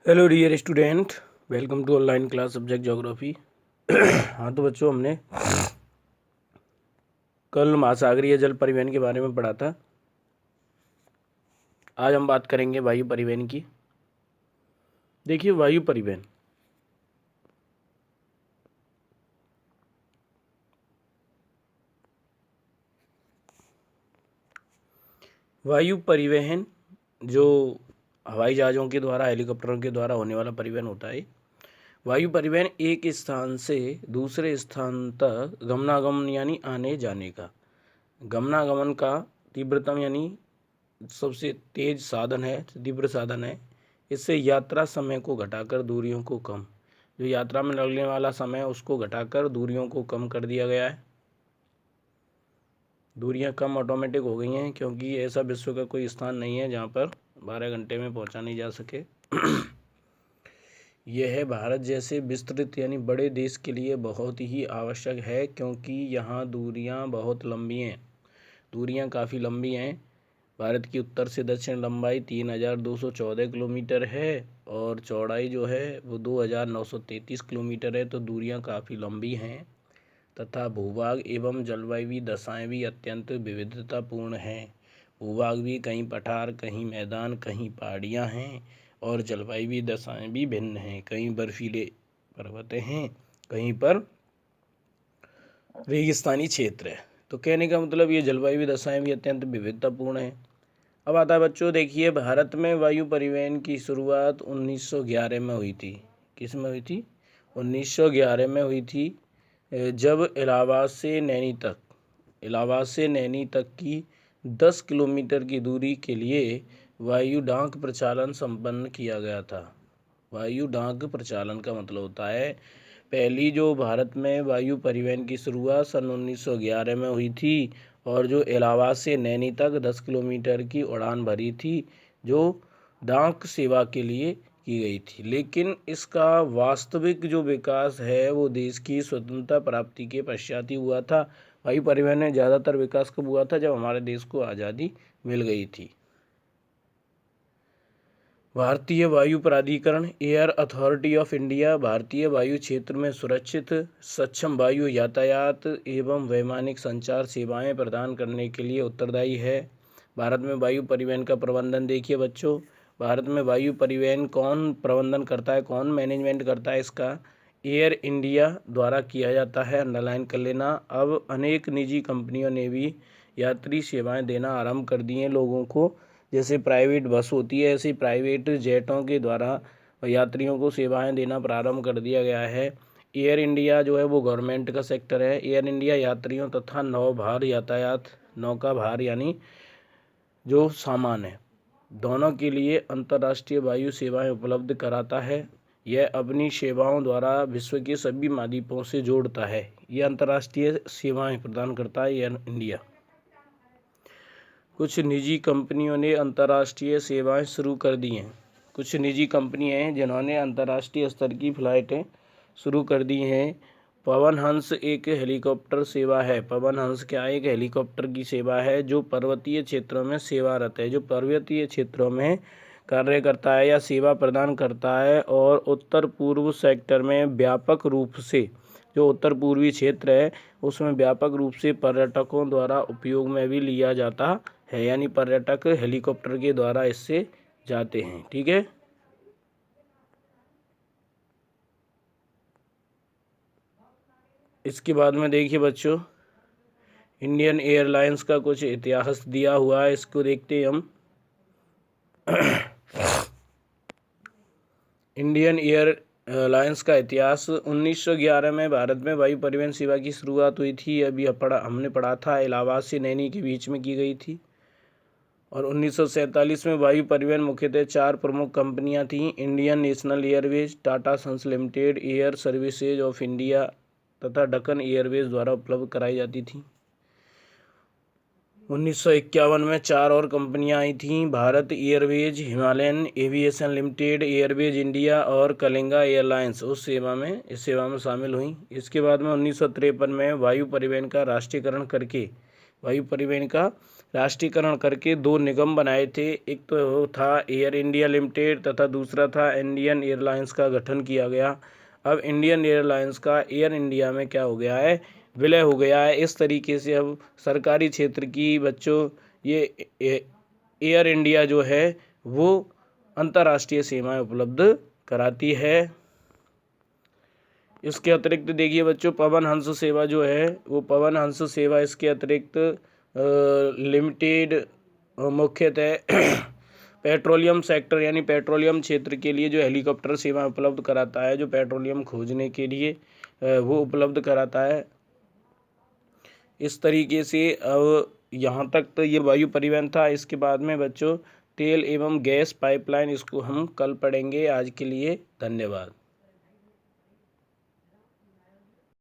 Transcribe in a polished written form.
Hello dear student, welcome to online class subject geography. हाँ तो बच्चों, हमने कल महासागरीय जल परिवहन के बारे में पढ़ा था। आज हम बात करेंगे वायु परिवहन की। देखिए, वायु परिवहन जो हवाई जहाज़ों के द्वारा, हेलीकॉप्टरों के द्वारा होने वाला परिवहन होता है। वायु परिवहन एक स्थान से दूसरे स्थान तक गमनागमन यानी आने जाने का, गमनागमन का तीव्रतम यानी सबसे तेज साधन है, तीव्र साधन है। इससे यात्रा समय को घटाकर दूरियों को कम, जो यात्रा में लगने वाला समय उसको घटाकर दूरियों को कम कर दिया गया है। दूरियां कम ऑटोमेटिक हो गई हैं, क्योंकि ऐसा विश्व का कोई स्थान नहीं है जहां पर 12 घंटे में पहुंचा नहीं जा सके। यह भारत जैसे विस्तृत यानी बड़े देश के लिए बहुत ही आवश्यक है, क्योंकि यहाँ दूरियां बहुत लंबी हैं। दूरियां काफ़ी लंबी हैं। भारत की उत्तर से दक्षिण लंबाई 3214 किलोमीटर है और चौड़ाई जो है वो 2933 किलोमीटर है। तो दूरियां काफ़ी लंबी हैं तथा भूभाग एवं जलवायु दशाएं भी अत्यंत विविधतापूर्ण हैं। भूभाग भी कहीं पठार, कहीं मैदान, कहीं पहाड़ियाँ हैं और जलवायु दशाएं भी भिन्न हैं। कहीं बर्फीले पर्वतें हैं, कहीं पर रेगिस्तानी क्षेत्र है। तो कहने का मतलब ये जलवायु दशाएं भी अत्यंत विविधतापूर्ण है। अब आता है बच्चों, देखिए, भारत में वायु परिवहन की शुरुआत 1911 में हुई थी। किस में हुई थी? 1911 में हुई थी, जब इलाहाबाद से नैनी तक की 10 किलोमीटर की दूरी के लिए वायु डाक प्रचालन संपन्न किया गया था। वायु डाक प्रचालन का मतलब होता है, पहली जो भारत में वायु परिवहन की शुरुआत सन 1911 में हुई थी और जो इलाहाबाद से नैनी तक 10 किलोमीटर की उड़ान भरी थी, जो डाक सेवा के लिए की गई थी। लेकिन इसका वास्तविक जो विकास है वो देश की स्वतंत्रता प्राप्ति के पश्चात ही हुआ था। वायु परिवहन में ज़्यादातर विकास कब हुआ था? जब हमारे देश को आज़ादी मिल गई थी। भारतीय वायु प्राधिकरण, एयर अथॉरिटी ऑफ इंडिया, भारतीय वायु क्षेत्र में सुरक्षित, सक्षम वायु यातायात एवं वैमानिक संचार सेवाएं प्रदान करने के लिए उत्तरदायी है। भारत में वायु परिवहन का प्रबंधन देखिए बच्चों, भारत में वायु परिवहन कौन प्रबंधन करता है, कौन मैनेजमेंट करता है इसका? एयर इंडिया द्वारा किया जाता है। अंडरलाइन कर लेना। अब अनेक निजी कंपनियों ने भी यात्री सेवाएं देना आरंभ कर दी हैं लोगों को। जैसे प्राइवेट बस होती है, ऐसे प्राइवेट जेटों के द्वारा यात्रियों को सेवाएं देना प्रारंभ कर दिया गया है। एयर इंडिया जो है वो गवर्नमेंट का सेक्टर है। एयर इंडिया यात्रियों तथा नौभार यातायात, नौका भार यानी जो सामान है, दोनों के लिए अंतर्राष्ट्रीय वायु सेवाएं उपलब्ध कराता है। यह अपनी सेवाओं द्वारा विश्व के सभी महाद्वीपों से जोड़ता है। यह अंतर्राष्ट्रीय सेवाएं प्रदान करता है एयर इंडिया। कुछ निजी कंपनियों ने अंतर्राष्ट्रीय सेवाएं शुरू कर दी हैं। कुछ निजी कंपनियां हैं जिन्होंने अंतर्राष्ट्रीय स्तर की फ़्लाइटें शुरू कर दी हैं। पवन हंस एक हेलीकॉप्टर सेवा है। पवन हंस क्या है? एक हेलीकॉप्टर की सेवा है जो पर्वतीय क्षेत्रों में सेवारत है, जो पर्वतीय क्षेत्रों में कार्य करता है या सेवा प्रदान करता है। और उत्तर पूर्व सेक्टर में व्यापक रूप से, जो उत्तर पूर्वी क्षेत्र है उसमें व्यापक रूप से पर्यटकों द्वारा उपयोग में भी लिया जाता है, यानी पर्यटक हेलीकॉप्टर के द्वारा इससे जाते हैं। ठीक है। इसके बाद में देखिए बच्चों, इंडियन एयरलाइंस का कुछ इतिहास दिया हुआ है, इसको देखते हैं हम। इंडियन एयरलाइंस का इतिहास, 1911 में भारत में वायु परिवहन सेवा की शुरुआत हुई थी। अभी हमने पढ़ा था, इलाहाबाद से नैनी के बीच में की गई थी। और 1947 में वायु परिवहन मुख्यतः 4 प्रमुख कंपनियां थीं: Indian National Airways, Tata Sons Limited, Air Services of India तथा डेक्कन एयरवेज द्वारा उपलब्ध कराई जाती थी। 1951 में 4 और कंपनियां आई थीं: Bharat Airways, Himalayan aviation limited, Airways India और कलिंगा एयरलाइंस इस सेवा में शामिल हुई। इसके बाद में 1953 में वायु परिवहन का राष्ट्रीयकरण करके वायु परिवहन का राष्ट्रीयकरण करके 2 निगम बनाए थे। एक तो था एयर इंडिया लिमिटेड तथा दूसरा था इंडियन एयरलाइंस का गठन किया गया। अब इंडियन एयरलाइंस का एयर इंडिया में क्या हो गया है, विलय हो गया है। इस तरीके से अब सरकारी क्षेत्र की बच्चों ये एयर इंडिया जो है वो अंतर्राष्ट्रीय सेवाएं उपलब्ध कराती है। इसके अतिरिक्त देखिए बच्चों, पवन हंस सेवा जो है वो पवन हंस सेवा इसके अतिरिक्त लिमिटेड मुख्यतः पेट्रोलियम सेक्टर यानी पेट्रोलियम क्षेत्र के लिए जो हेलीकॉप्टर सेवा उपलब्ध कराता है, जो पेट्रोलियम खोजने के लिए वो उपलब्ध कराता है। इस तरीके से अब यहाँ तक तो ये वायु परिवहन था। इसके बाद में बच्चों तेल एवं गैस पाइपलाइन, इसको हम कल पढ़ेंगे। आज के लिए धन्यवाद।